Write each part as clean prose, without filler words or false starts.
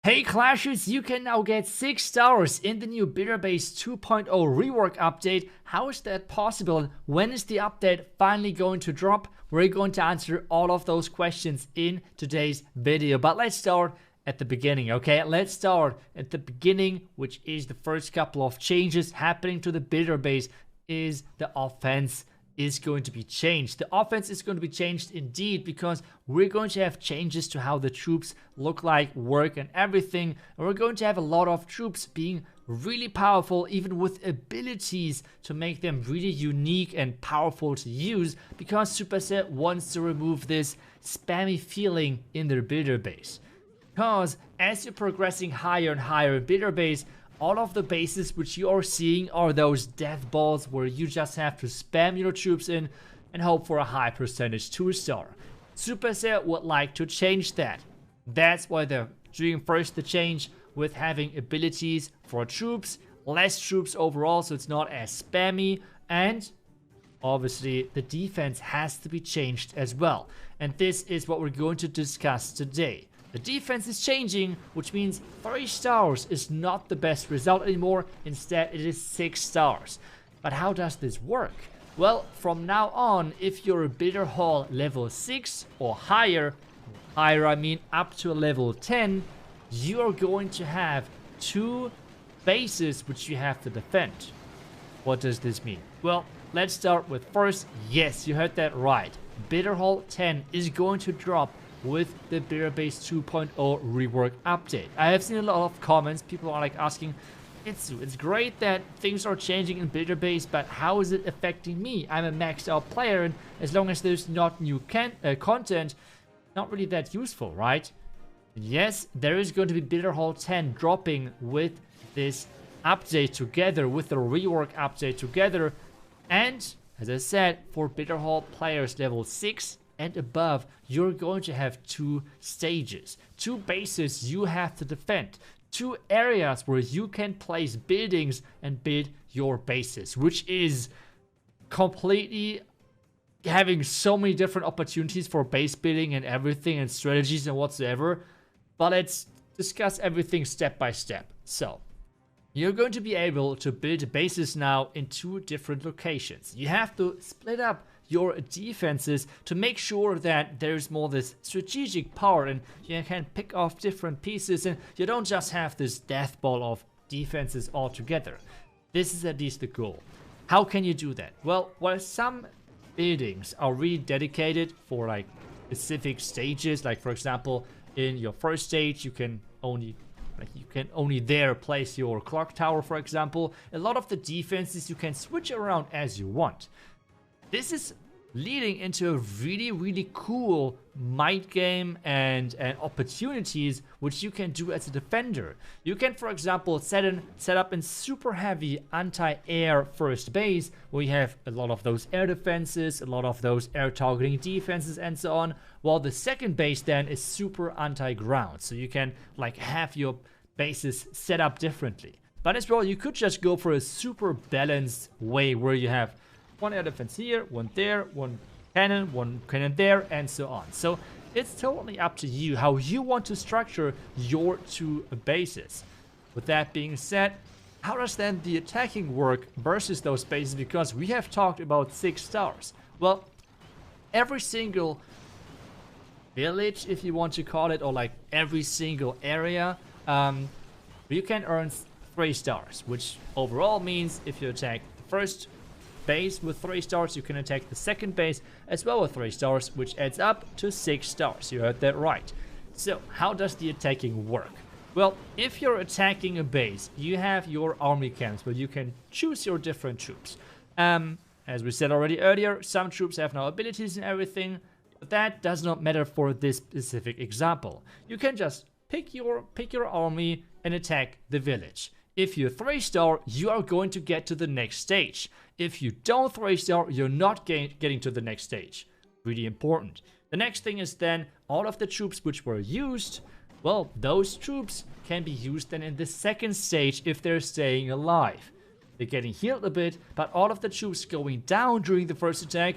Hey Clashers, you can now get 6 stars in the new Bitter Base 2.0 rework update. How is that possible? When is the update finally going to drop? We're going to answer all of those questions in today's video. But let's start at the beginning, okay? Let's start at the beginning, which is the first couple of changes happening to the Bitter Base, is the offense is going to be changed. The offense is going to be changed indeed, because we're going to have changes to how the troops look like, work, and everything. And we're going to have a lot of troops being really powerful, even with abilities to make them really unique and powerful to use, because Supercell wants to remove this spammy feeling in their Bitter Base. Because as you're progressing higher and higher in Bitter Base, all of the bases which you are seeing are those death balls where you just have to spam your troops in and hope for a high percentage 2-star. Supercell would like to change that. That's why they're doing first the change with having abilities for troops, less troops overall, so it's not as spammy, and obviously the defense has to be changed as well. And this is what we're going to discuss today. The defense is changing, which means 3 stars is not the best result anymore. Instead, it is 6 stars. But how does this work? Well, from now on, if you're a Bitter Hall level 6 or higher I mean up to a level 10, you are going to have 2 bases which you have to defend. What does this mean? Well, let's start with first. Yes, you heard that right. Bitter Hall 10 is going to drop with the Bitter Base 2.0 rework update. I have seen a lot of comments. People are like asking, it's great that things are changing in Bitter Base, but how is it affecting me? I'm a maxed out player, and as long as there's not new content, not really that useful, right? Yes, there is going to be Bitter Hall 10 dropping with this update together, with the rework update together. And as I said, for Bitter Hall players level 6 and above, you're going to have 2 stages, 2 bases you have to defend, 2 areas where you can place buildings and build your bases, which is completely having so many different opportunities for base building and everything and strategies and whatsoever. But let's discuss everything step by step. So you're going to be able to build bases now in 2 different locations. You have to split up your defenses to make sure that there's more this strategic power and you can pick off different pieces and you don't just have this death ball of defenses altogether. This is at least the goal. How can you do that? Well, while some buildings are really dedicated for like specific stages, like for example in your first stage you can only there place your clock tower, for example. A lot of the defenses you can switch around as you want. This is leading into a really cool mind game and opportunities which you can do as a defender. You can, for example, set up in super heavy anti-air first base, where you have a lot of those air defenses, a lot of those air targeting defenses, and so on, while the second base then is super anti-ground, so you can like have your bases set up differently. But as well, you could just go for a super balanced way where you have 1 air defense here, 1 there, 1 cannon there, and so on. So it's totally up to you how you want to structure your 2 bases. With that being said, how does then the attacking work versus those bases? Because we have talked about 6 stars. Well, every single village, if you want to call it, or like every single area, you can earn 3 stars, which overall means if you attack the first base with 3 stars, you can attack the second base as well with 3 stars, which adds up to 6 stars. You heard that right. So how does the attacking work? Well, if you're attacking a base, you have your army camps where you can choose your different troops. As we said already earlier, some troops have no abilities and everything, but that does not matter for this specific example. You can just pick your army and attack the village. If you're 3-star, you are going to get to the next stage. If you don't 3-star, you're not getting to the next stage. Really important. The next thing is then all of the troops which were used, well, those troops can be used then in the second stage if they're staying alive. They're getting healed a bit, but all of the troops going down during the first attack,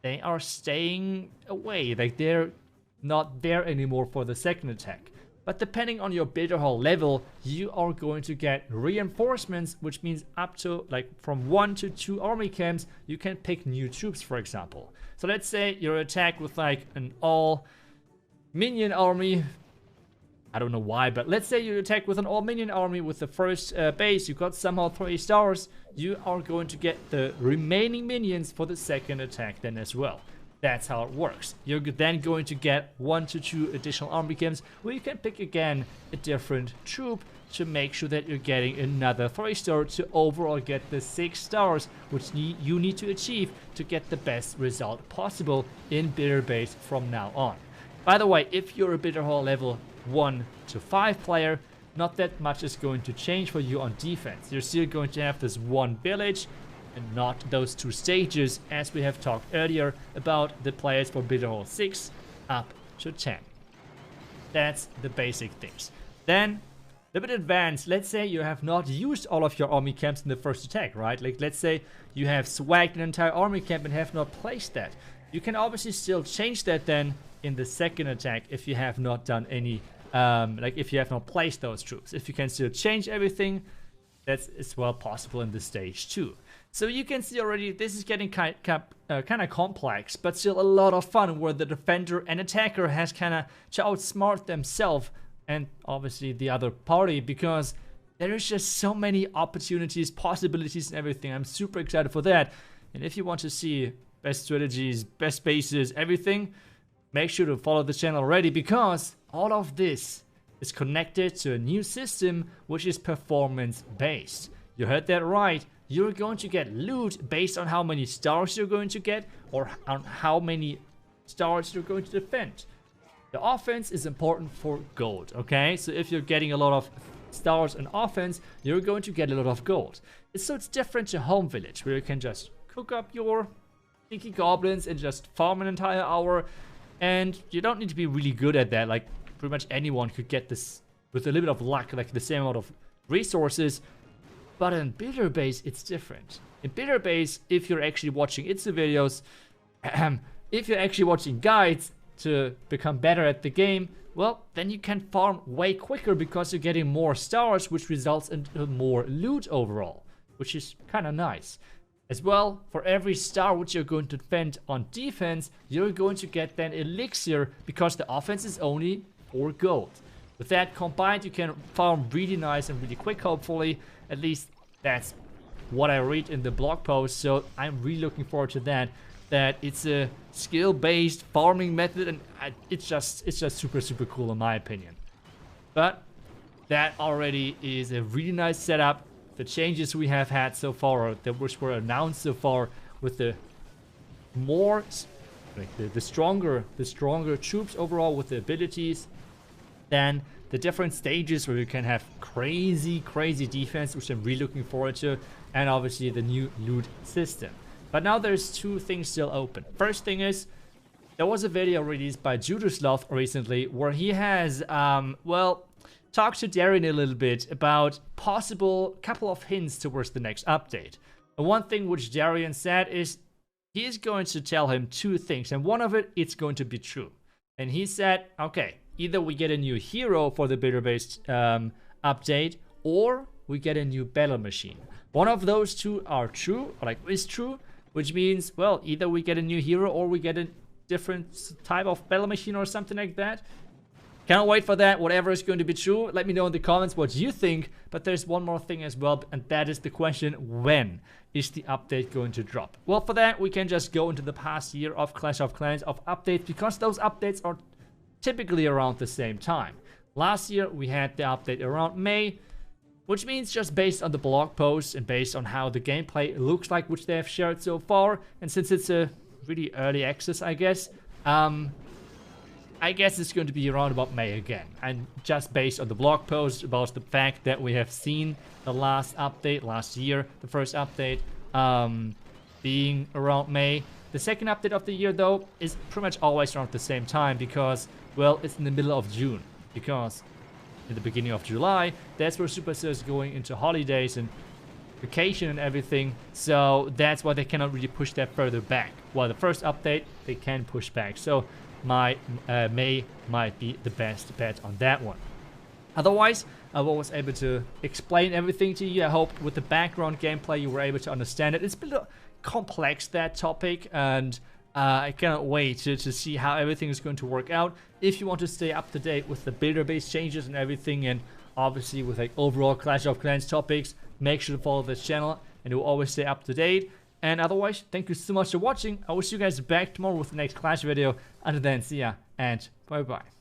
they are staying away. Like they're not there anymore for the second attack. But depending on your bitter hall level, you are going to get reinforcements, which means up to like from 1 to 2 army camps, you can pick new troops, for example. So let's say you're attacked with like an all minion army. I don't know why, but let's say you attack with an all minion army with the first base. You got somehow 3 stars. You are going to get the remaining minions for the second attack then as well. That's how it works. You're then going to get 1 to 2 additional army camps where you can pick again a different troop to make sure that you're getting another 3-star to overall get the 6 stars, which you need to achieve to get the best result possible in bitter base from now on. By the way, if you're a bitter hall level 1 to 5 player, not that much is going to change for you on defense. You're still going to have this 1 village and not those 2 stages, as we have talked earlier about the players for bitter hall 6 up to 10. That's the basic things. Then a bit advanced, let's say you have not used all of your army camps in the first attack, right? Like let's say you have swagged an entire army camp and have not placed that. You can obviously still change that then in the second attack if you have not done any, like if you have not placed those troops. If you can still change everything, that's as well possible in the stage 2. So you can see already this is getting kind of complex, but still a lot of fun where the defender and attacker has kind of to outsmart themselves and obviously the other party, because there is just so many opportunities, possibilities and everything. I'm super excited for that. And if you want to see best strategies, best bases, everything, make sure to follow the channel already, because all of this is connected to a new system which is performance based. You heard that right. You're going to get loot based on how many stars you're going to get or on how many stars you're going to defend. The offense is important for gold, okay? So if you're getting a lot of stars in offense, you're going to get a lot of gold. So it's different to home village, where you can just cook up your stinky goblins and just farm an entire hour. And you don't need to be really good at that. Like pretty much anyone could get this with a little bit of luck, like the same amount of resources. But in bitter base, it's different. In bitter base, if you're actually watching Itzy videos, if you're actually watching guides to become better at the game, well, then you can farm way quicker because you're getting more stars, which results in more loot overall, which is kind of nice. As well, for every star which you're going to defend on defense, you're going to get then elixir, because the offense is only 4 gold. With that combined, you can farm really nice and really quick, hopefully. At least that's what I read in the blog post, so I'm really looking forward to that. That it's a skill-based farming method, and it's just super cool in my opinion. But that already is a really nice setup. The changes we have had so far, or that which were announced so far, with the more like the stronger troops overall with the abilities, then the different stages where you can have crazy defense, which I'm really looking forward to, and obviously the new loot system. But now there's 2 things still open. First thing is, there was a video released by Judasloth recently where he has, well, talked to Darren a little bit about possible couple of hints towards the next update. And one thing which Darren said is he is going to tell him 2 things, and one of it's going to be true. And he said, okay, either we get a new hero for the bitter-based update, or we get a new battle machine. One of those 2 are true, or like is true, which means, well, either we get a new hero or we get a different type of battle machine or something like that. Can't wait for that. Whatever is going to be true, let me know in the comments what you think. But there's one more thing as well, and that is the question, when is the update going to drop? Well, for that, we can just go into the past year of Clash of Clans of updates, because those updates are typically around the same time. Last year, we had the update around May, which means just based on the blog posts and based on how the gameplay looks like, which they have shared so far, and since it's a really early access, I guess it's going to be around about May again. And just based on the blog post about the fact that we have seen the last update last year, the first update being around May. The second update of the year, though, is pretty much always around the same time, because, well, it's in the middle of June. Because in the beginning of July, that's where Supercell is going into holidays and vacation and everything. So that's why they cannot really push that further back. While the first update, they can push back. So my May might be the best bet on that one. Otherwise, I was able to explain everything to you. I hope with the background gameplay you were able to understand it. It's a bit complex, that topic, and I cannot wait to see how everything is going to work out. If you want to stay up to date with the builder base changes and everything, and obviously with like overall Clash of Clans topics, make sure to follow this channel and you'll always stay up to date. And otherwise, thank you so much for watching. I will see you guys back tomorrow with the next Clash video. Until then, see ya and bye bye.